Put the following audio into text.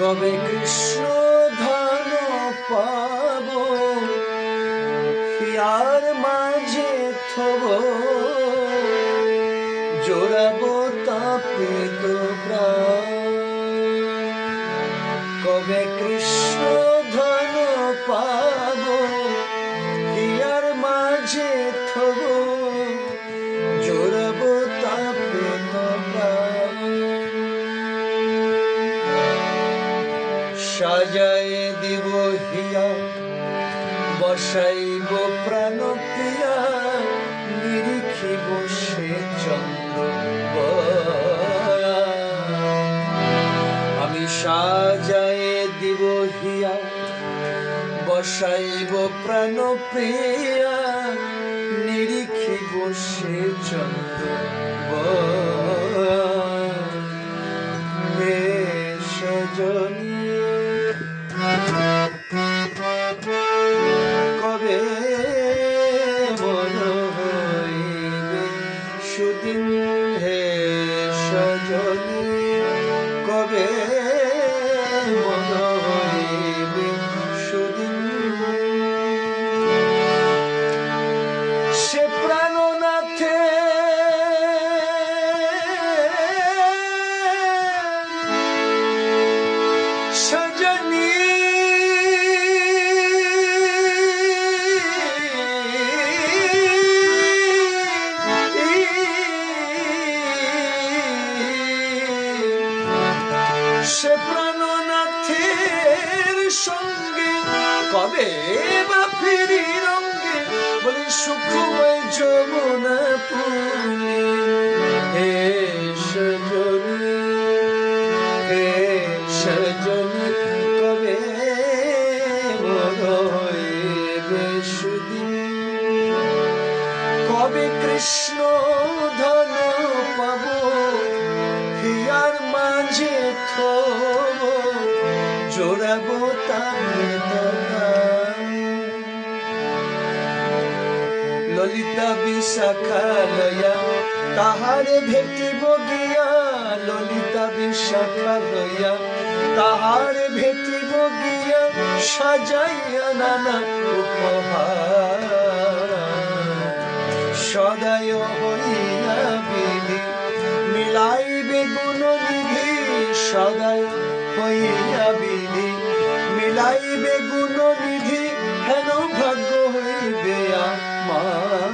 কবে কৃষ্ণ ধন পাব হিয়ার মাঝে থব জোড়াব তাপিত প্রাণ। কবে কৃষ্ণ ধন পাব হিয়ার মাঝে থব জোড়াব তাপিত প্রাণ। সাজায় দিব হিয়া বসাইব প্রাণ প্রিয়া নিরিখিব সে চন্দ্র। আমি সাজায় দিব হিয়া বসাইব প্রাণ প্রিয়া নিরিখিব সে চন্দ্র। হে সজনী কবে মন হইবে সুদিন, হে সজনী কবে মন হইবে সুদিন। সে প্রাণনাথে সজনী সে প্রাণনাথের সঙ্গে কবে বা ফিরি রঙ্গে বলি সুখময় যমুনা পুরী। হে সজনী হে সজনী কবে মন হইবে সুদিন। কবে কৃষ্ণ ধন পাব হিয়ার মাঝে থব জোড়াব তাপিত প্রাণ। ললিতা বিশাখা লয়া তাহারে ভেটিব গিয়া, ললিতা বিশাখা লয়া তাহারে ভেটিব গিয়া সাজাইয়া নানা উপহার। সদায় হইয়া বিধি মিলাইবে গুণ নিধি, সদায় হইয়া বিধি মিলাইবে গুণ নিধি, হেন ভাগ্য হইবে আমার।